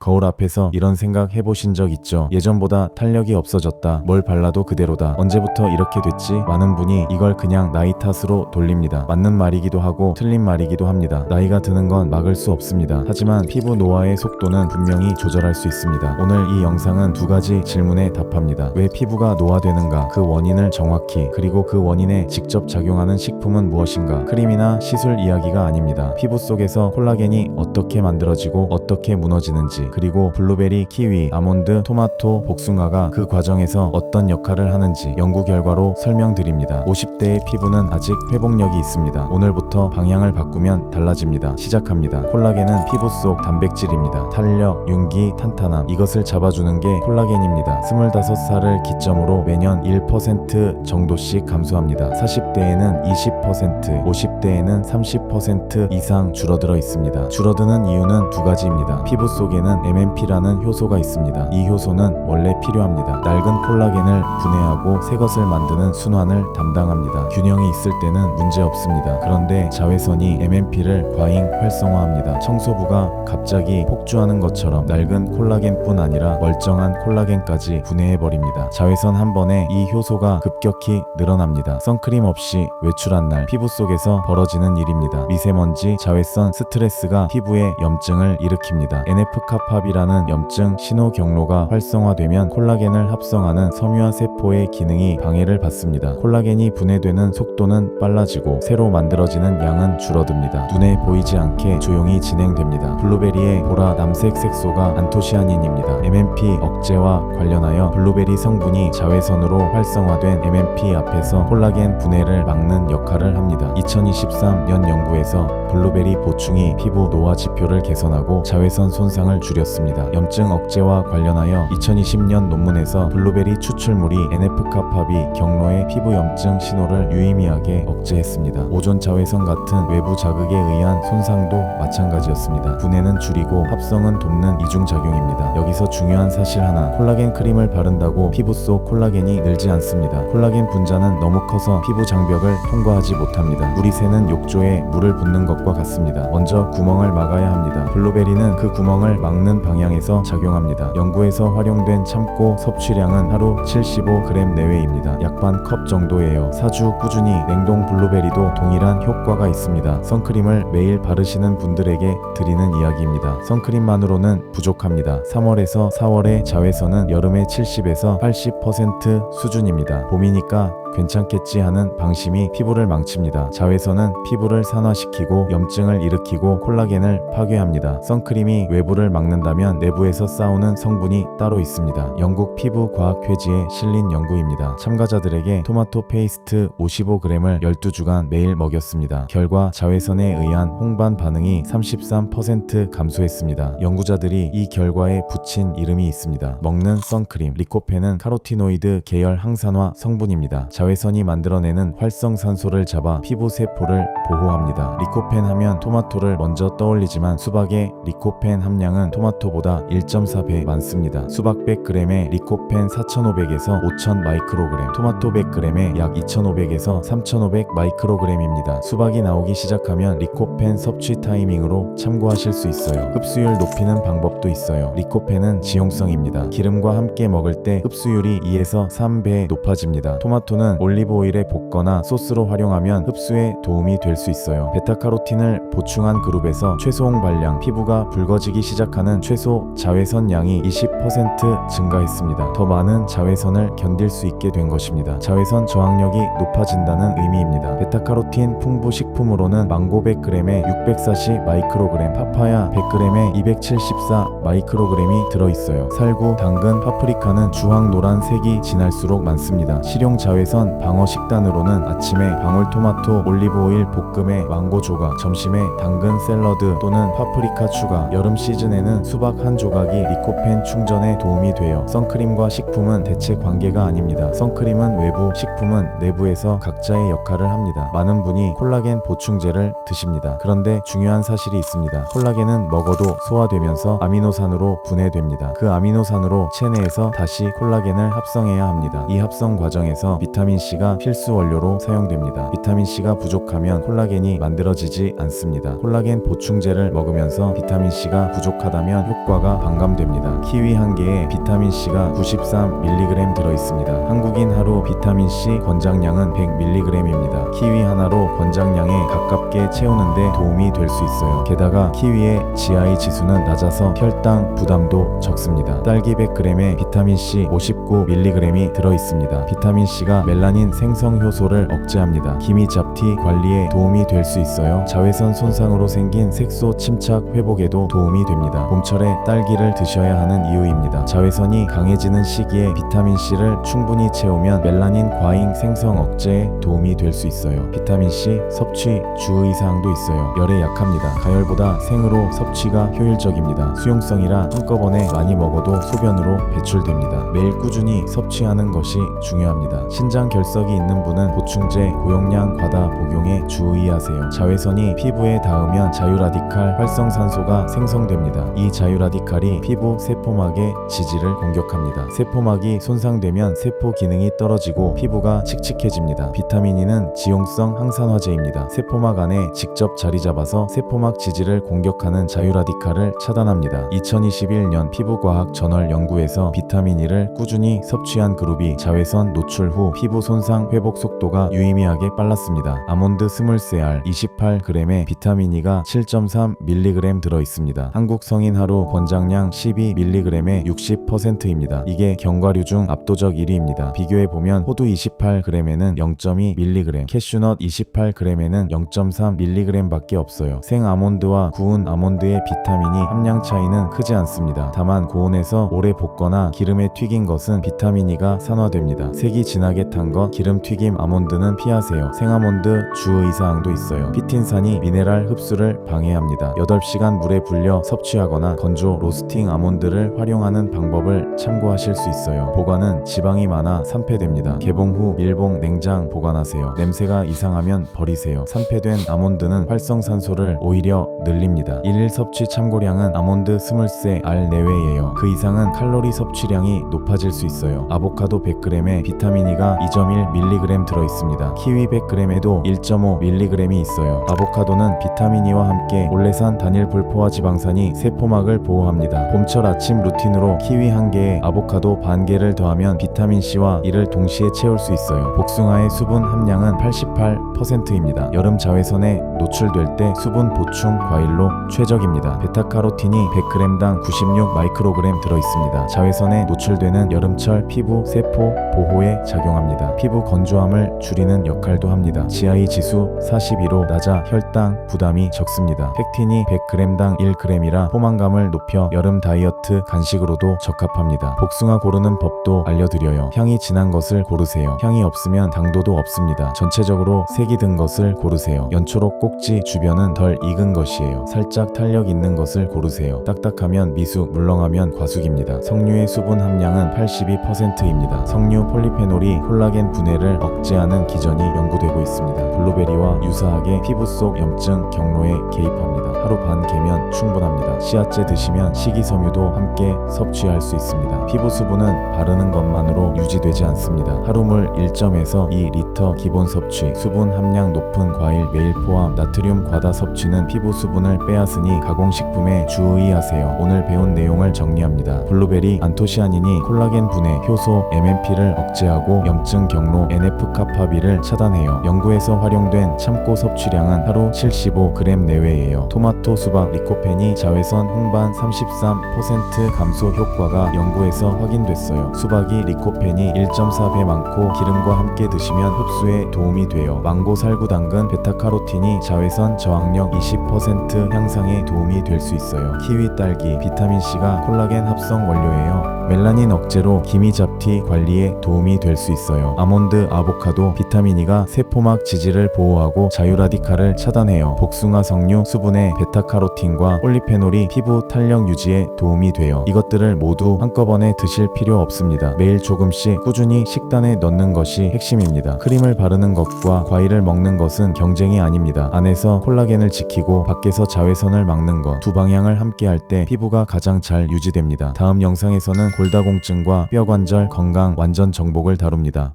거울 앞에서 이런 생각 해보신 적 있죠? 예전보다 탄력이 없어졌다. 뭘 발라도 그대로다. 언제부터 이렇게 됐지? 많은 분이 이걸 그냥 나이 탓으로 돌립니다. 맞는 말이기도 하고 틀린 말이기도 합니다. 나이가 드는 건 막을 수 없습니다. 하지만 피부 노화의 속도는 분명히 조절할 수 있습니다. 오늘 이 영상은 두 가지 질문에 답합니다. 왜 피부가 노화되는가? 그 원인을 정확히, 그리고 그 원인에 직접 작용하는 식품은 무엇인가? 크림이나 시술 이야기가 아닙니다. 피부 속에서 콜라겐이 어떻게 만들어지고 어떻게 무너지는지, 그리고 블루베리, 키위, 아몬드, 토마토, 복숭아가 그 과정에서 어떤 역할을 하는지 연구 결과로 설명드립니다. 50대의 피부는 아직 회복력이 있습니다. 오늘부터 방향을 바꾸면 달라집니다. 시작합니다. 콜라겐은 피부 속 단백질입니다. 탄력, 윤기, 탄탄함, 이것을 잡아주는 게 콜라겐입니다. 25살을 기점으로 매년 1% 정도씩 감소합니다. 40대에는 20%, 50대에는 30% 이상 줄어들어 있습니다. 줄어드는 이유는 두 가지입니다. 피부 속에는 MMP라는 효소가 있습니다. 이 효소는 원래 필요합니다. 낡은 콜라겐을 분해하고 새 것을 만드는 순환을 담당합니다. 균형이 있을 때는 문제 없습니다. 그런데 자외선이 MMP를 과잉 활성화합니다. 청소부가 갑자기 폭주하는 것처럼 낡은 콜라겐뿐 아니라 멀쩡한 콜라겐까지 분해해버립니다. 자외선 한 번에 이 효소가 급격히 늘어납니다. 선크림 없이 외출한 날 피부 속에서 벌어지는 일입니다. 미세먼지, 자외선, 스트레스가 피부에 염증을 일으킵니다. NF-kaphab이라는 염증 신호 경로가 활성화되면 콜라겐을 합성하는 섬유화 세포의 기능이 방해를 받습니다. 콜라겐이 분해되는 속도는 빨라지고 새로 만들어지는 양은 줄어듭니다. 눈에 보이지 않게 조용히 진행됩니다. 블루베리의 보라 남색 색소가 안토시아닌입니다. MMP 억제와 관련하여 블루베리 성분이 자외선으로 활성화된 MMP 앞에서 콜라겐 분해를 막는 역할을 합니다. 2023년 연구에서 블루베리 보충이 피부 노화 지표를 개선하고 자외선 손상을 줄였습니다. 염증 억제와 관련하여 2020년 논문에서 블루베리 추출물이 NF-kaphab이 경로의 피부 염증 신호를 유의미하게 억제했습니다. 오존 자외선 같은 외부 자극에 의한 손상도 마찬가지였습니다. 분해는 줄이고 합성은 돕는 이중작용입니다. 여기서 중요한 사실 하나, 콜라겐 크림을 바른다고 피부 속 콜라겐이 늘지 않습니다. 콜라겐 분자는 너무 커서 피부 장벽을 통과하지 못합니다. 물이 새는 욕조에 물을 붓는 것과 같습니다. 먼저 구멍을 막아야 합니다. 블루베리는 그 구멍을 막는 방향에서 작용합니다. 연구에서 활용된 참고 섭취량은 하루 75g 내외입니다. 약 반 컵 정도예요. 4주 꾸준히 냉동 블루베리도 동일한 효과가 있습니다. 선크림을 매일 바르시는 분들에게 드리는 이야기입니다. 선크림만으로는 부족합니다. 3월에서 4월의 자외선은 여름의 70에서 80% 수준입니다. 봄이니까 괜찮겠지 하는 방심이 피부를 망칩니다. 자외선은 피부를 산화시키고 염증을 일으키고 콜라겐을 파괴합니다. 선크림이 외부를 막는다면 내부에서 싸우는 성분이 따로 있습니다. 영국 피부과학회지에 실린 연구입니다. 참가자들에게 토마토 페이스트 55g을 12주간 매일 먹였습니다. 결과 자외선에 의한 홍반 반응이 33% 감소했습니다. 연구자들이 이 결과에 붙인 이름이 있습니다. 먹는 선크림. 리코펜은 카로티노이드 계열 항산화 성분입니다. 자외선이 만들어내는 활성산소를 잡아 피부 세포를 보호합니다. 리코펜 하면 토마토를 먼저 떠올리지만 수박의 리코펜 함량은 토마토보다 1.4배 많습니다. 수박 100g에 리코펜 4,500에서 5,000 마이크로그램, 토마토 100g에 약 2,500에서 3,500 마이크로그램입니다. 수박이 나오기 시작하면 리코펜 섭취 타이밍으로 참고하실 수 있어요. 흡수율 높이는 방법도 있어요. 리코펜은 지용성입니다. 기름과 함께 먹을 때 흡수율이 2에서 3배 높아집니다. 토마토는 올리브 오일에 볶거나 소스로 활용하면 흡수에 도움이 될 수 있어요. 베타카로틴을 보충한 그룹에서 최소 홍발량, 피부가 붉어지기 시작하는 최소 자외선 양이 20% 증가했습니다. 더 많은 자외선을 견딜 수 있게 된 것입니다. 자외선 저항력이 높아진다는 의미입니다. 베타카로틴 풍부 식품으로는 망고 100g에 640 마이크로그램, 파파야 100g에 274 마이크로그램이 들어있어요. 살구, 당근, 파프리카는 주황 노란색이 진할수록 많습니다. 식용 자외선 방어 식단으로는 아침에 방울토마토 올리브오일 볶음에 망고 조각, 점심에 당근 샐러드 또는 파프리카 추가, 여름 시즌에는 수박 한 조각이 리코펜 충전에 도움이 돼요. 선크림과 식품은 대체 관계가 아닙니다. 선크림은 외부, 식품은 내부에서 각자의 역할을 합니다. 많은 분이 콜라겐 보충제를 드십니다. 그런데 중요한 사실이 있습니다. 콜라겐은 먹어도 소화되면서 아미노산으로 분해됩니다. 그 아미노산으로 체내에서 다시 콜라겐을 합성해야 합니다. 이 합성 과정에서 비타민 비타민C가 필수 원료로 사용됩니다. 비타민C가 부족하면 콜라겐이 만들어지지 않습니다. 콜라겐 보충제를 먹으면서 비타민C가 부족하다면 효과가 반감됩니다. 키위 한 개에 비타민C가 93mg 들어있습니다. 한국인 하루 비타민C 권장량은 100mg입니다. 키위 하나로 권장량에 가깝게 채우는데 도움이 될 수 있어요. 게다가 키위의 GI 지수는 낮아서 혈당 부담도 적습니다. 딸기 100g에 비타민C 59mg이 들어있습니다. 비타민C가 멜라닌 생성 효소를 억제합니다. 기미 잡티 관리에 도움이 될 수 있어요. 자외선 손상으로 생긴 색소 침착 회복에도 도움이 됩니다. 봄철에 딸기를 드셔야 하는 이유입니다. 자외선이 강해지는 시기에 비타민C를 충분히 채우면 멜라닌 과잉 생성 억제에 도움이 될 수 있어요. 비타민C 섭취 주의사항도 있어요. 열에 약합니다. 가열보다 생으로 섭취가 효율적입니다. 수용성이라 한꺼번에 많이 먹어도 소변으로 배출됩니다. 매일 꾸준히 섭취하는 것이 중요합니다. 신장 결석이 있는 분은 보충제 고용량 과다 복용에 주의하세요. 자외선이 피부에 닿으면 자유라디칼 활성산소가 생성됩니다. 이 자유라디칼이 피부 세포막의 지질을 공격합니다. 세포막이 손상되면 세포 기능이 떨어지고 피부가 칙칙해집니다. 비타민 E는 지용성 항산화제입니다. 세포막 안에 직접 자리 잡아서 세포막 지질을 공격하는 자유라디칼을 차단합니다. 2021년 피부과학 저널 연구에서 비타민 E를 꾸준히 섭취한 그룹이 자외선 노출 후 피부 손상 회복 속도가 유의미하게 빨랐습니다. 아몬드 스물세알 28g에 비타민 E가 7.3mg 들어있습니다. 한국 성인 하루 권장량 12mg의 60%입니다. 이게 견과류 중 압도적 1위입니다. 비교해보면 호두 28g에는 0.2mg, 캐슈넛 28g에는 0.3mg 밖에 없어요. 생 아몬드와 구운 아몬드의 비타민이 함량 차이는 크지 않습니다. 다만 고온에서 오래 볶거나 기름에 튀긴 것은 비타민 E가 산화됩니다. 색이 진하게 탄 것, 기름 튀김 아몬드는 피하세요. 생아몬드 주의사항도 있어요. 피틴산이 미네랄 흡수를 방해합니다. 8시간 물에 불려 섭취하거나 건조 로스팅 아몬드를 활용하는 방법을 참고하실 수 있어요. 보관은 지방이 많아 산패됩니다. 개봉 후 밀봉 냉장 보관하세요. 냄새가 이상하면 버리세요. 산패된 아몬드는 활성산소를 오히려 늘립니다. 일일 섭취 참고량은 아몬드 23알 내외예요. 그 이상은 칼로리 섭취량이 높아질 수 있어요. 아보카도 100g에 비타민 E가 2.1mg 들어있습니다. 키위 100g에도 1.5mg이 있어요. 아보카도는 비타민 E와 함께 올레산 단일 불포화 지방산이 세포막을 보호합니다. 봄철 아침 루틴으로 키위 한 개에 아보카도 반 개를 더하면 비타민 C와 E를 동시에 채울 수 있어요. 복숭아의 수분 함량은 88%입니다. 여름 자외선에 노출될 때 수분 보충 과일로 최적입니다. 베타카로틴이 100g당 96μg 들어있습니다. 자외선에 노출되는 여름철 피부 세포 보호에 작용합니다. 피부 건조함을 줄이는 역할도 합니다. GI 지수 42로 낮아 혈당 부담이 적습니다. 팩틴이 100g당 1g이라 포만감을 높여 여름 다이어트 간식으로도 적합합니다. 복숭아 고르는 법도 알려드려요. 향이 진한 것을 고르세요. 향이 없으면 당도도 없습니다. 전체적으로 색이 든 것을 고르세요. 연초록 꼭지 주변은 덜 익은 것이에요. 살짝 탄력 있는 것을 고르세요. 딱딱하면 미숙, 물렁하면 과숙입니다. 석류의 수분 함량은 82%입니다. 석류 폴리페놀이 콜라겐 분해를 억제하는 기전이 연구되고 있습니다. 블루베리와 유사하게 피부 속 염증 경로에 개입합니다. 하루 반 개면 충분합니다. 씨앗제 드시면 식이섬유도 함께 섭취할 수 있습니다. 피부 수분은 바르는 것만으로 유지되지 않습니다. 하루물 1점에서 2리터 기본 섭취, 수분 함량 높은 과일 매일 포함, 나트륨 과다 섭취는 피부 수분을 빼앗으니 가공식품에 주의하세요. 오늘 배운 내용을 정리합니다. 블루베리 안토시아닌이 콜라겐 분해 효소 MMP를 억제하고 염증 경로 NF-카파비를 차단해요. 연구에서 활용된 참고 섭취량은 하루 75g 내외예요. 토마토, 수박, 리코펜이 자외선 홍반 33% 감소 효과가 연구에서 확인됐어요. 수박이 리코펜이 1.4배 많고 기름과 함께 드시면 흡수에 도움이 돼요. 망고, 살구, 당근, 베타카로틴이 자외선 저항력 20% 향상에 도움이 될 수 있어요. 키위, 딸기, 비타민C가 콜라겐 합성 원료예요. 멜라닌 억제로 기미 잡티 관리에 도움이 될 수 있어요. 아몬드, 아보카도, 비타민 E가 세포막 지질을 보호하고 자유라디칼을 차단해요. 복숭아 석류, 수분에 베타카로틴과 폴리페놀이 피부 탄력 유지에 도움이 돼요. 이것들을 모두 한꺼번에 드실 필요 없습니다. 매일 조금씩 꾸준히 식단에 넣는 것이 핵심입니다. 크림을 바르는 것과 과일을 먹는 것은 경쟁이 아닙니다. 안에서 콜라겐을 지키고 밖에서 자외선을 막는 것, 두 방향을 함께 할 때 피부가 가장 잘 유지됩니다. 다음 영상에서는 골다공증과 뼈관절 건강 완전 정복을 다룹니다.